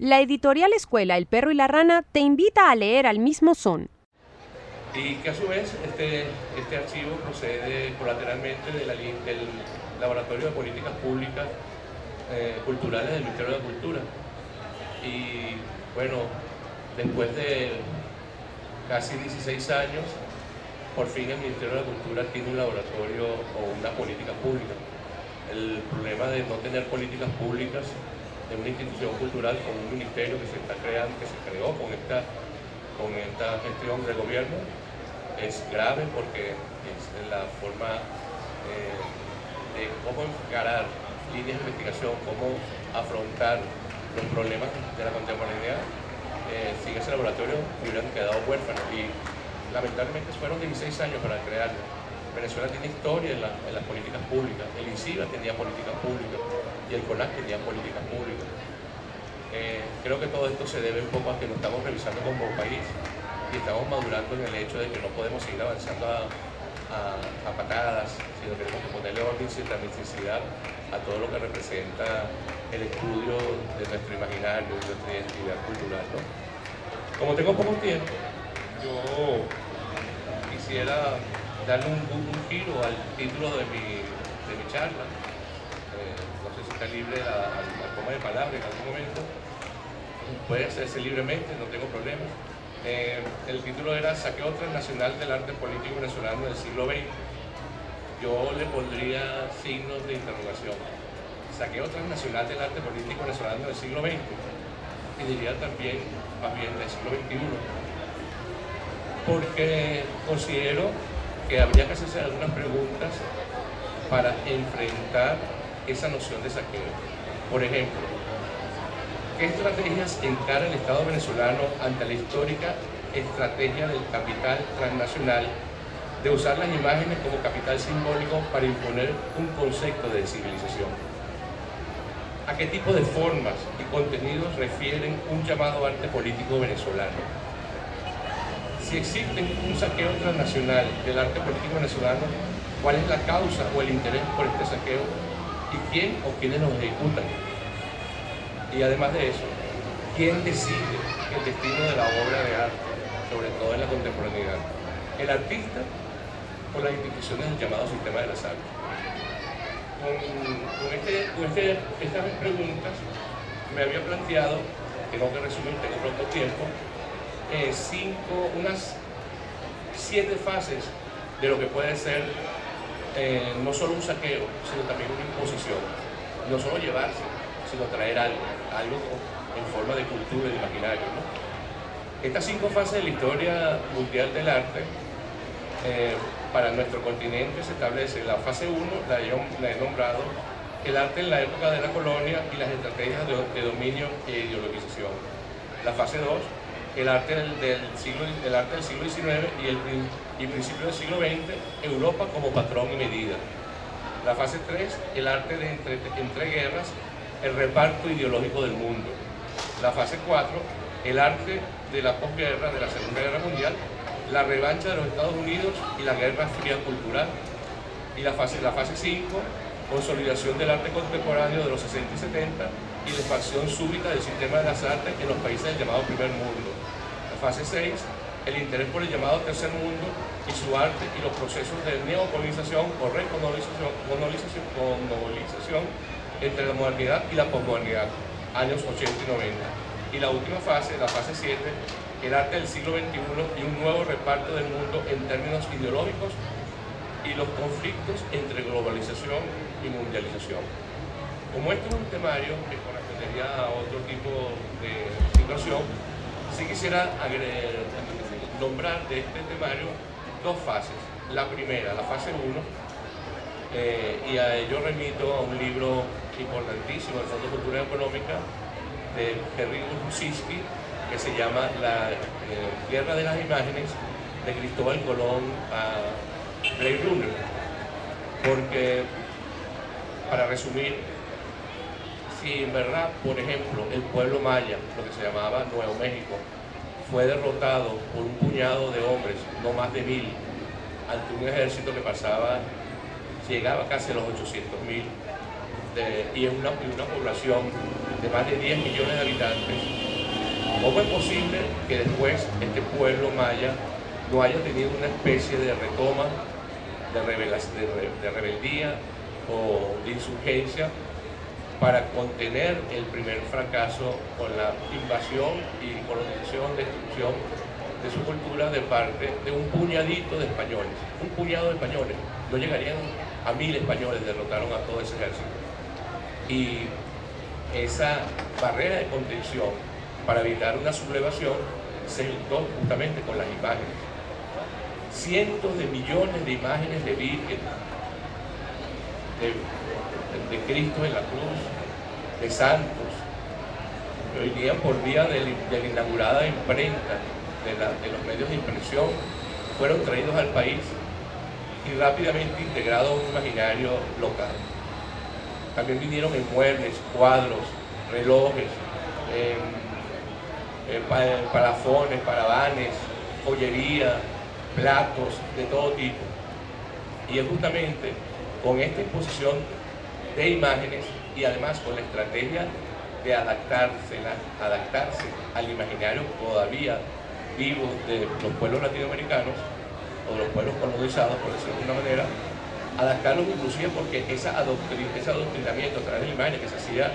La editorial escuela El Perro y la Rana te invita a leer al mismo son. Y que a su vez este archivo procede colateralmente del Laboratorio de Políticas Públicas Culturales del Ministerio de la Cultura. Y bueno, después de casi 16 años, por fin el Ministerio de la Cultura tiene un laboratorio o una política pública. El problema de no tener políticas públicas de una institución cultural con un ministerio que se está creando, que se creó con esta gestión del gobierno, es grave porque es la forma de cómo encarar líneas de investigación, cómo afrontar los problemas de la contemporaneidad. Sin ese laboratorio hubieran quedado huérfanos y lamentablemente fueron 16 años para crearlo. Venezuela tiene historia en las políticas públicas. El INCIBA tenía políticas públicas y el CONAC tenía políticas públicas. Creo que todo esto se debe un poco a que nos estamos revisando como país y estamos madurando en el hecho de que no podemos seguir avanzando a patadas, sino que tenemos que ponerle orden y sistematicidad a todo lo que representa el estudio de nuestro imaginario, de nuestra identidad cultural, ¿no? Como tengo poco tiempo, yo quisiera darle un giro al título de mi charla. No sé si está libre la toma de palabra en algún momento. Puede hacerse libremente, no tengo problemas. El título era Saqueo transnacional del arte político venezolano del siglo XX. Yo le pondría signos de interrogación. Saqueo transnacional del arte político venezolano del siglo XX. Y diría también, más bien, del siglo XXI. Porque considero que habría que hacerse algunas preguntas para enfrentar esa noción de saqueo. Por ejemplo, ¿qué estrategias encara el Estado venezolano ante la histórica estrategia del capital transnacional de usar las imágenes como capital simbólico para imponer un concepto de civilización? ¿A qué tipo de formas y contenidos refieren un llamado arte político venezolano? Si existe un saqueo transnacional del arte político venezolano, ¿cuál es la causa o el interés por este saqueo? ¿Y quién o quiénes lo ejecutan? Y además de eso, ¿quién decide el destino de la obra de arte, sobre todo en la contemporaneidad? ¿El artista o las instituciones del llamado sistema de las artes? Con estas preguntas me había planteado, tengo que resumir, tengo poco tiempo, unas 7 fases de lo que puede ser no solo un saqueo, sino también una imposición. No solo llevarse, sino traer algo en forma de cultura y de imaginario, ¿no? Estas 5 fases de la historia mundial del arte para nuestro continente se establece. La fase 1, la he nombrado, el arte en la época de la colonia y las estrategias de dominio e ideologización. La fase 2, el arte del siglo XIX y principio del siglo XX, Europa como patrón y medida. La fase 3, el arte de entre guerras, el reparto ideológico del mundo. La fase 4, el arte de la posguerra, de la Segunda Guerra Mundial, la revancha de los Estados Unidos y la Guerra Fría cultural. Y la fase 5, consolidación del arte contemporáneo de los 60 y 70 y la expansión súbita del sistema de las artes en los países del llamado primer mundo. La fase 6, el interés por el llamado tercer mundo y su arte y los procesos de neocolonización o recolonización entre la modernidad y la posmodernidad, años 80 y 90. Y la última fase, la fase 7, el arte del siglo XXI y un nuevo reparto del mundo en términos ideológicos y los conflictos entre globalización y mundialización. Como esto es un temario que correspondería a otro tipo de situación, sí quisiera nombrar de este temario 2 fases. La primera, la fase 1, y a ello remito a un libro importantísimo del Fondo de Cultura Económica de Henry Ussisky, que se llama La Guerra de las Imágenes, de Cristóbal Colón a Blade Runner. Porque, para resumir, si en verdad, por ejemplo, el pueblo maya, lo que se llamaba Nuevo México, fue derrotado por un puñado de hombres, no más de 1000, ante un ejército que llegaba casi a los 800.000, y una población de más de 10 millones de habitantes, ¿cómo es posible que después este pueblo maya no haya tenido una especie de retoma, de rebeldía o de insurgencia para contener el primer fracaso con la invasión y colonización, destrucción de su cultura de parte de un puñadito de españoles? Un puñado de españoles, no llegarían a 1000 españoles, derrotaron a todo ese ejército. Y esa barrera de contención para evitar una sublevación se juntó justamente con las imágenes. Cientos de millones de imágenes de Virgen, de Cristo en la cruz, de santos, que venían por vía de la inaugurada imprenta de los medios de impresión, fueron traídos al país y rápidamente integrados a un imaginario local. También vinieron en muebles, cuadros, relojes, parafones, paravanes, joyería, platos de todo tipo. Y es justamente con esta exposición de imágenes y además con la estrategia de adaptarse al imaginario todavía vivo de los pueblos latinoamericanos o de los pueblos colonizados, por decirlo de alguna manera, adaptarlos inclusive porque ese adoctrinamiento a través de la imagen que se hacía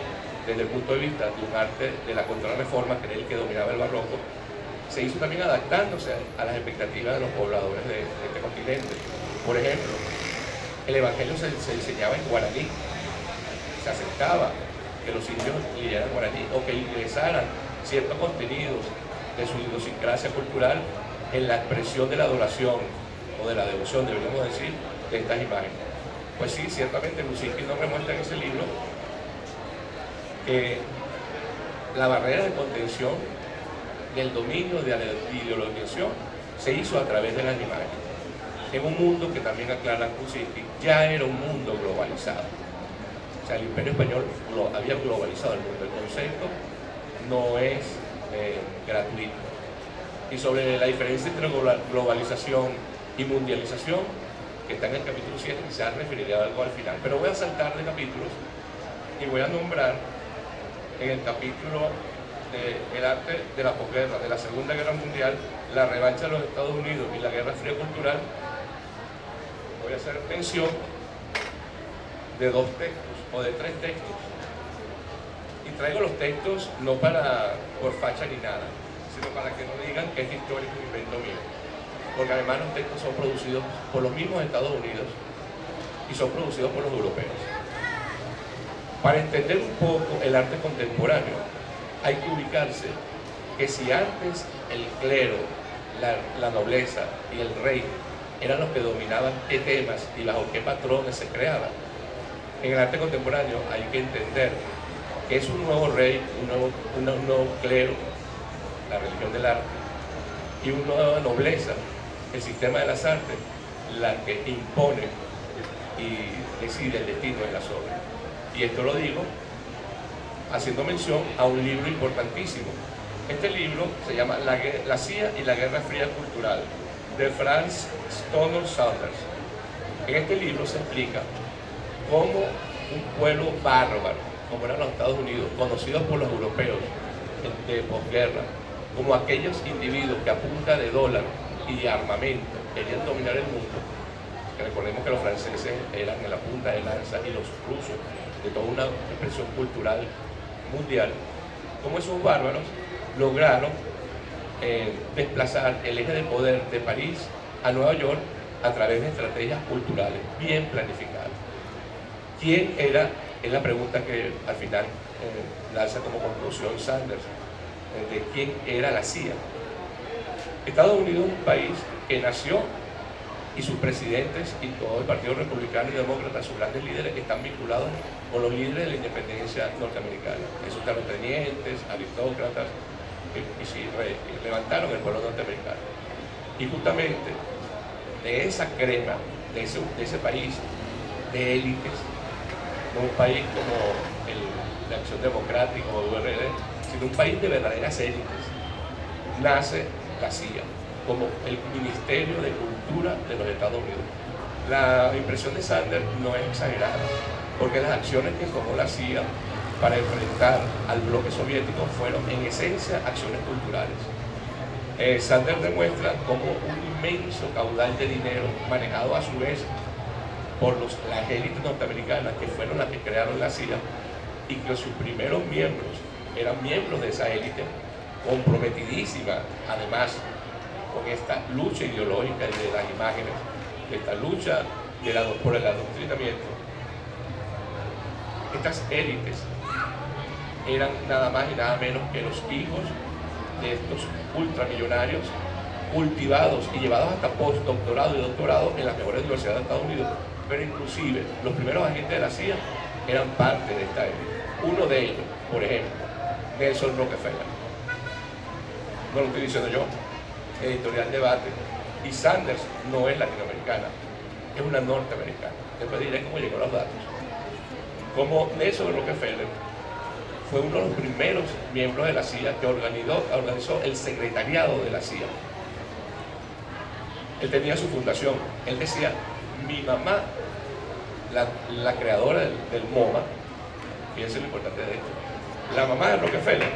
desde el punto de vista de un arte de la contrarreforma, que era el que dominaba el barroco, se hizo también adaptándose a las expectativas de los pobladores de este continente. Por ejemplo, el evangelio se enseñaba en guaraní, se aceptaba que los indios leyeran guaraní o que ingresaran ciertos contenidos de su idiosincrasia cultural en la expresión de la adoración o de la devoción, deberíamos decir, de estas imágenes. Pues sí, ciertamente Lusinski nos remuestra en ese libro que la barrera de contención del dominio de la ideologización se hizo a través de las imágenes, en un mundo que también aclara Lusinski ya era un mundo globalizado. O sea, el Imperio Español había globalizado el mundo. El concepto no es gratuito. Y sobre la diferencia entre globalización y mundialización, que está en el capítulo 7, quizás referiré a algo al final. Pero voy a saltar de capítulos y voy a nombrar en el capítulo del arte de la posguerra, de la Segunda Guerra Mundial, la revancha de los Estados Unidos y la Guerra Fría Cultural. Voy a hacer mención de 2 textos o de 3 textos. Y traigo los textos no por facha ni nada, sino para que no digan que este histórico es un invento mío. Porque además los textos son producidos por los mismos Estados Unidos y son producidos por los europeos. Para entender un poco el arte contemporáneo, hay que ubicarse que si antes el clero, la nobleza y el rey eran los que dominaban qué temas y bajo qué patrones se creaban, en el arte contemporáneo hay que entender que es un nuevo rey, un nuevo clero, la religión del arte, y una nueva nobleza, el sistema de las artes, la que impone y decide el destino de las obras. Y esto lo digo haciendo mención a un libro importantísimo. Este libro se llama La CIA y la Guerra Fría Cultural, de Franz Stoner Saunders. En este libro se explica cómo un pueblo bárbaro, como eran los Estados Unidos, conocidos por los europeos de posguerra, como aquellos individuos que a punta de dólar y de armamento querían dominar el mundo, que recordemos que los franceses eran en la punta de lanza y los rusos de toda una expresión cultural mundial, como esos bárbaros lograron desplazar el eje de poder de París a Nueva York a través de estrategias culturales bien planificadas. ¿Quién era? Es la pregunta que al final lanza como conclusión Sanders, de quién era la CIA. Estados Unidos es un país que nació y sus presidentes y todo el Partido Republicano y Demócrata, sus grandes líderes, están vinculados con los líderes de la independencia norteamericana. Esos terratenientes, aristócratas, y levantaron el pueblo norteamericano. Y justamente de esa crema, de ese país de élites, no un país como la Acción Democrática o el URD, sino un país de verdaderas élites, nace la CIA como el Ministerio de Cultura de los Estados Unidos. La impresión de Sanders no es exagerada. porque las acciones que tomó la CIA para enfrentar al bloque soviético fueron en esencia acciones culturales. Sanders demuestra cómo un inmenso caudal de dinero manejado a su vez por las élites norteamericanas, que fueron las que crearon la CIA, y que sus primeros miembros eran miembros de esa élite, comprometidísima además con esta lucha ideológica de las imágenes, de esta lucha por el adoctrinamiento. Estas élites eran nada más y nada menos que los hijos de estos ultramillonarios, cultivados y llevados hasta postdoctorado y doctorado en las mejores universidades de Estados Unidos, pero inclusive los primeros agentes de la CIA eran parte de esta élite. Uno de ellos, por ejemplo, Nelson Rockefeller. No lo estoy diciendo yo, editorial Debate. Y Sanders no es latinoamericana, es una norteamericana. Después diré cómo llegó a los datos. Como Nelson Rockefeller fue uno de los primeros miembros de la CIA que organizó el secretariado de la CIA. Él tenía su fundación. Él decía, mi mamá, la creadora del MoMA, fíjense lo importante de esto, la mamá de Rockefeller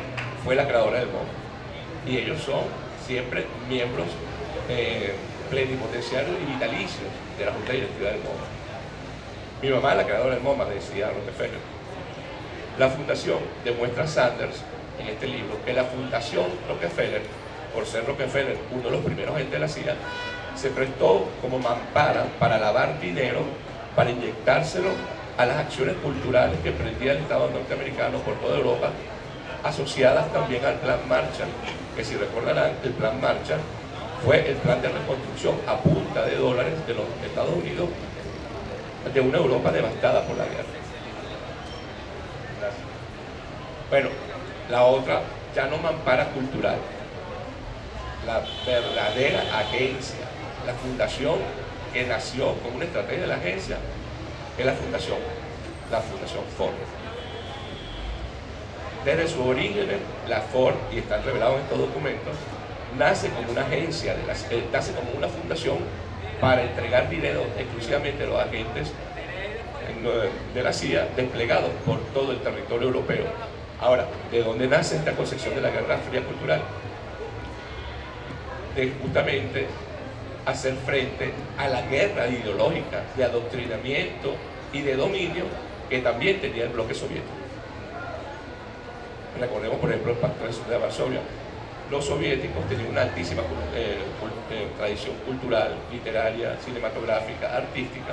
fue la creadora del MoMA. Y ellos son siempre miembros plenipotenciarios y vitalicios de la Junta Directiva del MoMA. Mi mamá es la creadora del MoMA, decía Rockefeller. La fundación demuestra Sanders en este libro que la fundación Rockefeller, por ser Rockefeller uno de los primeros agentes de la CIA, se prestó como mampara para lavar dinero, para inyectárselo a las acciones culturales que emprendía el Estado norteamericano por toda Europa, asociadas también al Plan Marshall, que si recordarán, el Plan Marshall fue el plan de reconstrucción a punta de dólares de los Estados Unidos de una Europa devastada por la guerra. Gracias. Bueno, la otra, ya no mampara cultural, la verdadera agencia, la fundación que nació como una estrategia de la agencia, es la fundación Ford. Desde sus orígenes, la Ford, y están revelados en estos documentos, nace como una agencia, nace como una fundación para entregar dinero exclusivamente a los agentes de la CIA desplegados por todo el territorio europeo. Ahora, ¿de dónde nace esta concepción de la Guerra Fría cultural? De justamente hacer frente a la guerra ideológica de adoctrinamiento y de dominio que también tenía el bloque soviético. Recordemos, por ejemplo, el Pacto de Varsovia. Los soviéticos tenían una altísima tradición cultural, literaria, cinematográfica, artística.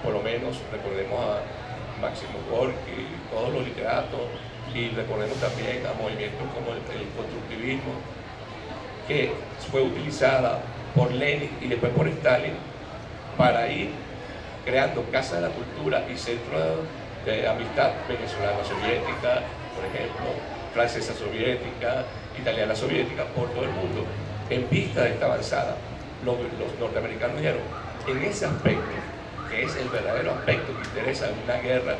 Por lo menos recordemos a Máximo Gorki, todos los literatos, y recordemos también a movimientos como el constructivismo, que fue utilizada por Lenin y después por Stalin para ir creando casas de la cultura y centros de amistad venezolana soviética, por ejemplo, francesa soviética, italiana soviética, por todo el mundo. En vista de esta avanzada, los norteamericanos dijeron, en ese aspecto, que es el verdadero aspecto que interesa en una guerra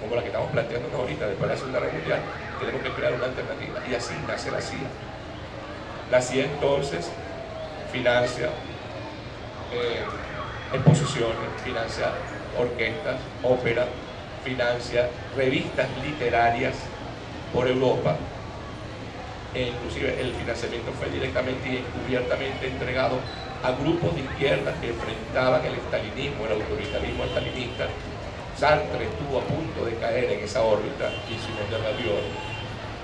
como la que estamos planteándonos ahorita después de la Segunda Guerra Mundial, tenemos que crear una alternativa. Y así nace la CIA. La CIA entonces financia exposiciones, financia orquestas, ópera, financia revistas literarias por Europa. Inclusive el financiamiento fue directamente y encubiertamente entregado a grupos de izquierda que enfrentaban el estalinismo, el autoritarismo estalinista. Sartre estuvo a punto de caer en esa órbita y Simón de Beauvoir,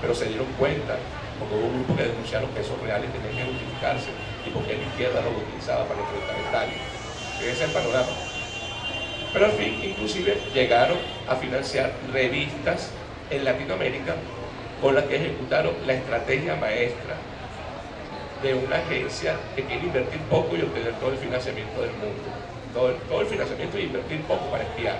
pero se dieron cuenta, porque hubo grupos que denunciaron que esos reales tenían que justificarse y porque la izquierda lo utilizaba para enfrentar a Stalin. Ese es el panorama. Pero al fin, inclusive, llegaron a financiar revistas en Latinoamérica con las que ejecutaron la estrategia maestra de una agencia que quiere invertir poco y obtener todo el financiamiento del mundo. Todo el financiamiento y invertir poco para espiar.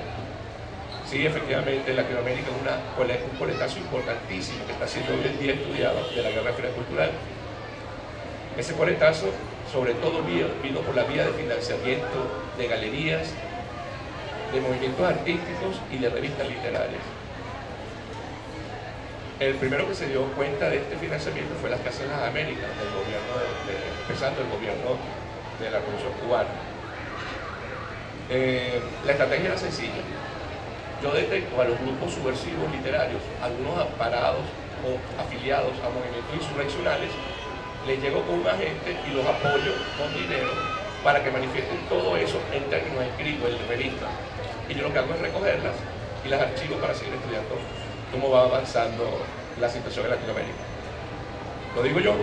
Sí, efectivamente, en Latinoamérica es un coletazo importantísimo que está siendo hoy en día estudiado de la Guerra Fría cultural. Ese coletazo, sobre todo, vino por la vía de financiamiento de galerías, de movimientos artísticos y de revistas literarias. El primero que se dio cuenta de este financiamiento fue las Casas de las Américas, del gobierno empezando el gobierno de la Revolución Cubana. La estrategia era sencilla. Yo detecto a los grupos subversivos literarios, algunos amparados o afiliados a movimientos insurreccionales, les llego con un agente y los apoyo con dinero para que manifiesten todo eso en términos escritos, en revistas. Y yo lo que hago es recogerlas y las archivo para seguir estudiando cómo va avanzando la situación en Latinoamérica. Lo digo yo.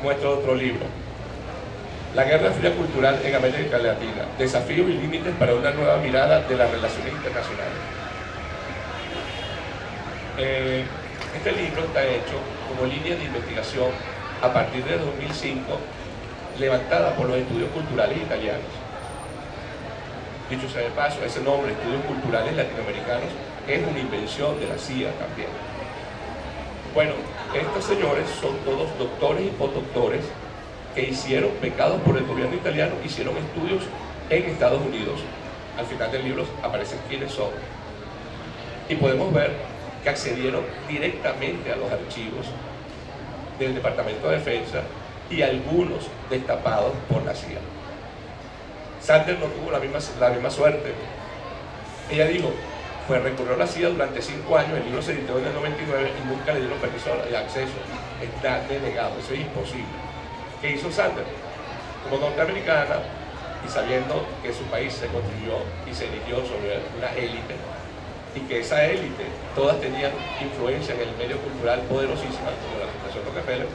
Muestro otro libro. La Guerra Fría Cultural en América Latina. Desafíos y límites para una nueva mirada de las relaciones internacionales. Este libro está hecho como línea de investigación a partir de 2005, levantada por los estudios culturales italianos. Dicho sea de paso, ese nombre, Estudios Culturales Latinoamericanos, es una invención de la CIA también. Bueno, estos señores son todos doctores y postdoctores que hicieron, becados por el gobierno italiano, hicieron estudios en Estados Unidos. Al final del libro aparecen quiénes son. Y podemos ver que accedieron directamente a los archivos del Departamento de Defensa y algunos destapados por la CIA. Sander no tuvo la misma suerte. Ella dijo, recurrió a la CIA durante 5 años, el libro se editó en el 99 y nunca le dieron permiso de acceso. Está denegado, eso es imposible. ¿Qué hizo Sander? Como norteamericana y sabiendo que su país se construyó y se erigió sobre una élite, y que esa élite, todas tenían influencia en el medio cultural poderosísima, como la Fundación Rockefeller,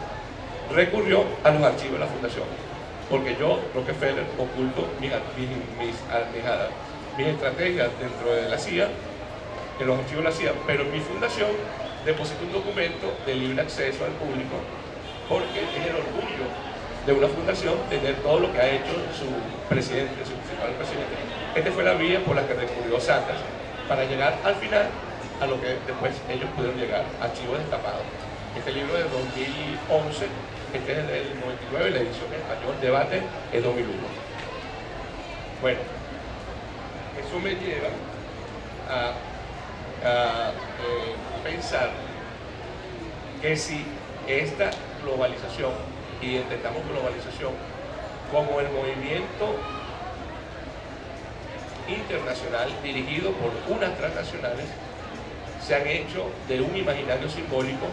recurrió a los archivos de la Fundación. Porque yo, Rockefeller, oculto mis estrategias dentro de la CIA, en los archivos de la CIA, pero en mi fundación deposito un documento de libre acceso al público, porque es el orgullo de una fundación tener todo lo que ha hecho su presidente, su principal presidente. Esta fue la vía por la que recurrió Sanders para llegar al final a lo que después ellos pudieron llegar, archivos destapados. Este libro es de 2011, este es del 99, la edición en español, Debate, es 2001. Bueno, eso me lleva a pensar que si esta globalización, y entendamos globalización como el movimiento internacional dirigido por unas transnacionales, se han hecho de un imaginario simbólico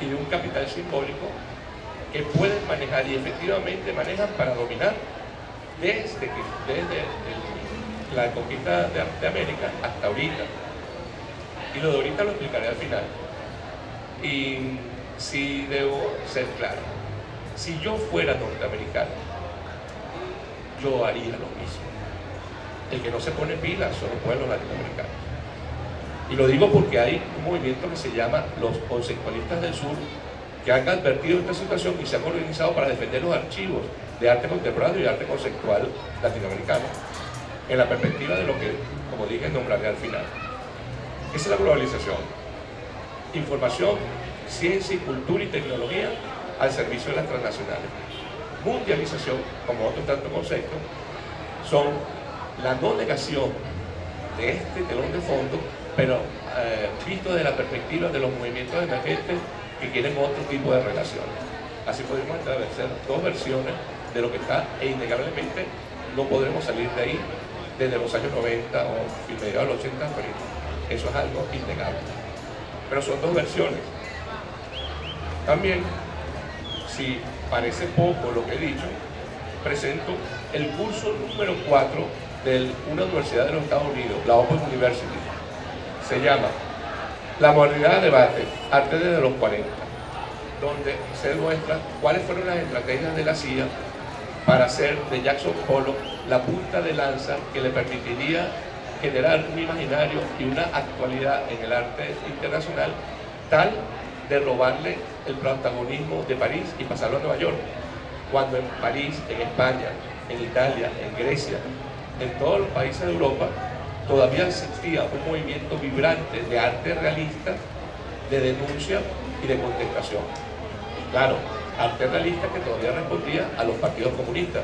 y de un capital simbólico que pueden manejar y efectivamente manejan para dominar desde la conquista de América hasta ahorita. Y lo de ahorita lo explicaré al final. Y si debo ser claro, si yo fuera norteamericano, yo haría lo mismo. El que no se pone pilas son los pueblos latinoamericanos. Y lo digo porque hay un movimiento que se llama los conceptualistas del sur, que han advertido esta situación y se han organizado para defender los archivos de arte contemporáneo y arte conceptual latinoamericano, en la perspectiva de lo que, como dije, nombraré al final. Esa es la globalización. Información, ciencia, cultura y tecnología al servicio de las transnacionales. Mundialización, como otro tanto concepto, son la no negación de este telón de fondo, pero visto desde la perspectiva de los movimientos emergentes que quieren otro tipo de relaciones. Así podemos establecer dos versiones de lo que está, e innegablemente no podremos salir de ahí desde los años 90 o mediados de los 80, eso es algo innegable. Pero son dos versiones. También, si parece poco lo que he dicho, presento el curso número 4 de una universidad de los Estados Unidos, la Open University. Se llama La modernidad de debate, arte desde los 40, donde se demuestra cuáles fueron las estrategias de la CIA para hacer de Jackson Pollock la punta de lanza que le permitiría generar un imaginario y una actualidad en el arte internacional tal de robarle el protagonismo de París y pasarlo a Nueva York, cuando en París, en España, en Italia, en Grecia, en todos los países de Europa todavía existía un movimiento vibrante de arte realista, de denuncia y de contestación. Claro, arte realista que todavía respondía a los partidos comunistas,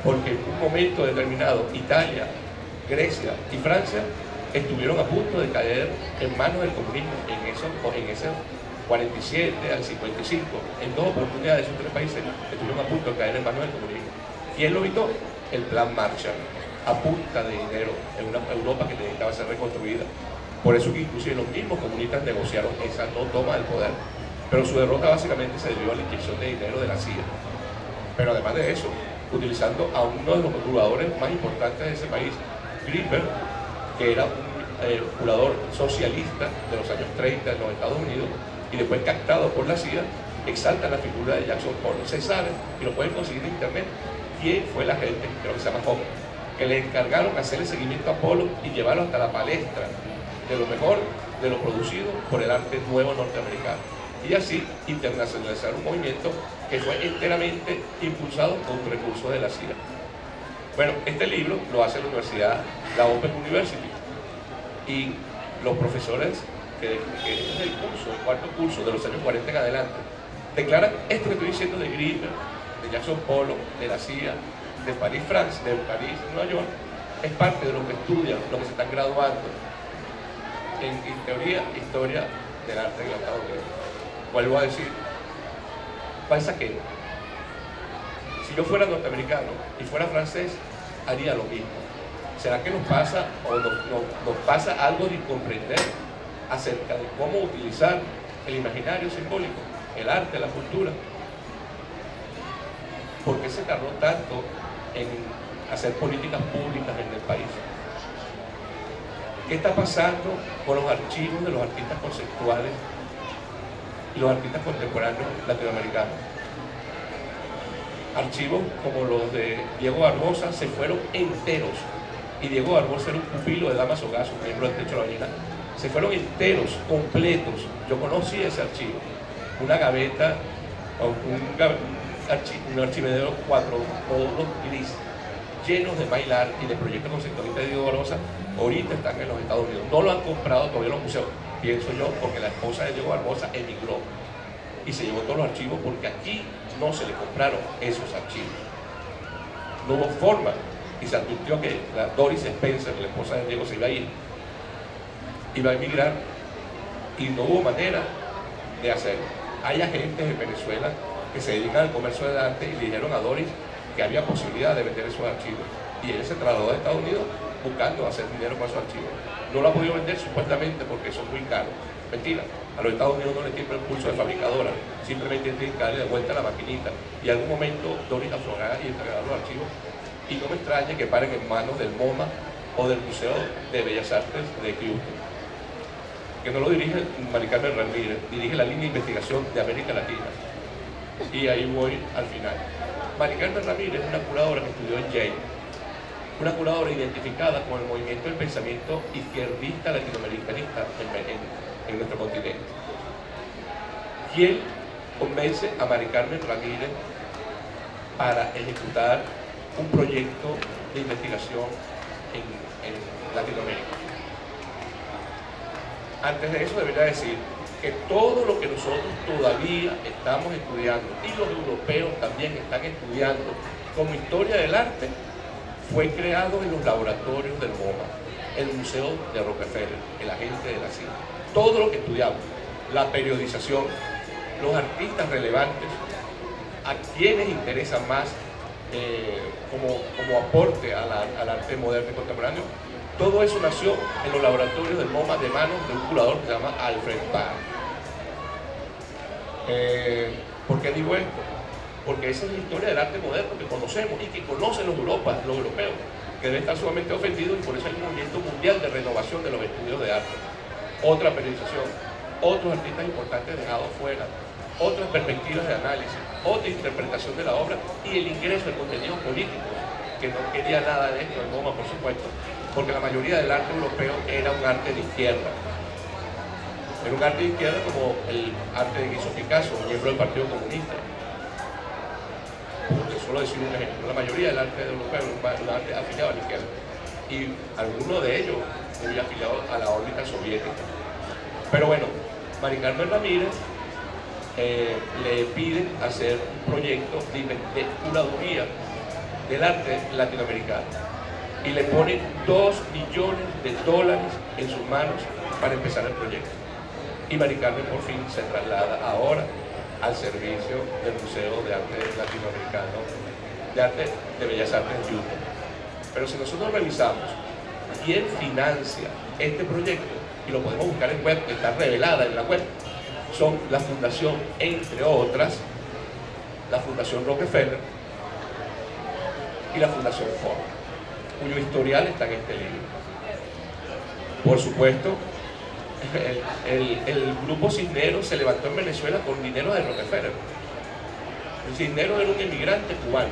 porque en un momento determinado Italia, Grecia y Francia estuvieron a punto de caer en manos del comunismo en ese 47 al 55, en dos oportunidades esos tres países estuvieron a punto de caer en manos del comunismo. ¿Quién lo evitó? el Plan Marshall a punta de dinero en una Europa que necesitaba ser reconstruida. Por eso que inclusive los mismos comunistas negociaron esa no toma del poder. Pero su derrota básicamente se debió a la inyección de dinero de la CIA. Pero además de eso, utilizando a uno de los jugadores más importantes de ese país, Greenberg, que era un jugador socialista de los años 30 en los Estados Unidos, y después captado por la CIA, exalta la figura de Jackson Pollock. Se sabe, y lo pueden conseguir en internet, quién fue la gente, creo que se llama Homer, que le encargaron hacer el seguimiento a Pollock y llevarlo hasta la palestra de lo mejor de lo producido por el arte nuevo norteamericano. Y así internacionalizar un movimiento que fue enteramente impulsado con recursos de la CIA. Bueno, este libro lo hace la universidad, la Open University, y los profesores que es el curso, el cuarto curso de los años 40 en adelante, declaran esto que estoy diciendo de Greenberg, de Jackson Pollock, de la CIA, de París, France, de París, Nueva York, es parte de lo que estudian, lo que se están graduando en teoría, historia del arte en los Estados Unidos. Vuelvo a decir, pasa que si yo fuera norteamericano y fuera francés, haría lo mismo. ¿Será que nos pasa o nos pasa algo de incomprender acerca de cómo utilizar el imaginario simbólico, el arte, la cultura? ¿Por qué se tardó tanto en hacer políticas públicas en el país? ¿Qué está pasando con los archivos de los artistas conceptuales y los artistas contemporáneos latinoamericanos? Archivos como los de Diego Barbosa se fueron enteros, y Diego Barbosa era un pupilo de Dámaso Gasso, miembro del Techo de la Ballena. Se fueron enteros, completos. Yo conocí ese archivo, una gaveta, un archivedero 4 módulos gris, llenos de bailar y de proyectos conceptualistas de Diego Barbosa. Ahorita están en los Estados Unidos. No lo han comprado todavía los museos, pienso yo, porque la esposa de Diego Barbosa emigró y se llevó todos los archivos, porque aquí no se le compraron esos archivos. No hubo forma, y se advirtió que la Doris Spencer, la esposa de Diego, se iba a ir, iba a emigrar, y no hubo manera de hacerlo. Hay agentes en Venezuela que se dedican al comercio del arte y le dijeron a Doris que había posibilidad de vender esos archivos, y él se trasladó a Estados Unidos buscando hacer dinero con esos archivos. No lo ha podido vender supuestamente porque son muy caros. Mentira, a los Estados Unidos no le tiembla el pulso de fabricadora, simplemente tienen que darle de vuelta a la maquinita, y en algún momento Doris aflorará y entregará los archivos, y no me extraña que paren en manos del MoMA o del Museo de Bellas Artes de Houston, que no lo dirige Mari Carmen Ramírez, dirige la línea de investigación de América Latina. Y ahí voy al final. Mari Carmen Ramírez es una curadora que estudió en Yale, una curadora identificada con el movimiento del pensamiento izquierdista latinoamericanista en nuestro continente. ¿Quién convence a Mari Carmen Ramírez para ejecutar un proyecto de investigación en Latinoamérica? Antes de eso debería decir que todo lo que nosotros todavía estamos estudiando, y los europeos también están estudiando como historia del arte, fue creado en los laboratorios del MoMA, el Museo de Rockefeller, el agente de la CIA. Todo lo que estudiamos, la periodización, los artistas relevantes, a quienes interesan más como aporte al arte moderno y contemporáneo, todo eso nació en los laboratorios del MoMA de manos de un curador que se llama Alfred Barr. ¿Por qué digo esto? Porque esa es la historia del arte moderno que conocemos y que conocen los europeos, que deben estar sumamente ofendidos, y por eso hay un movimiento mundial de renovación de los estudios de arte. Otra periodización, otros artistas importantes dejados fuera, otras perspectivas de análisis, otra interpretación de la obra y el ingreso de contenidos políticos, que no quería nada de esto el MoMA, por supuesto, porque la mayoría del arte europeo era un arte de izquierda. Era un arte de izquierda como el arte de Guiso Picasso, miembro del Partido Comunista. Solo decir un ejemplo, la mayoría del arte europeo es un arte afiliado a la izquierda, y algunos de ellos muy afiliados a la órbita soviética. Pero bueno, Mari Carmen Ramírez le piden hacer un proyecto de curaduría del arte latinoamericano, y le ponen $2 millones en sus manos para empezar el proyecto. Y Mari Carmen por fin se traslada ahora al servicio del Museo de Arte Latinoamericano de Bellas Artes de Houston. Pero si nosotros revisamos quién financia este proyecto, y lo podemos buscar en web, que está revelada en la web, son la fundación, entre otras, la Fundación Rockefeller y la Fundación Ford, cuyo historial está en este libro. Por supuesto, el grupo Cisneros se levantó en Venezuela con dinero de Rockefeller. El Cisneros era un inmigrante cubano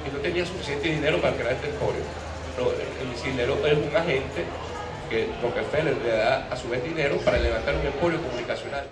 y no tenía suficiente dinero para crear este emporio. Pero el Cisneros es un agente que Rockefeller le da a su vez dinero para levantar un emporio comunicacional.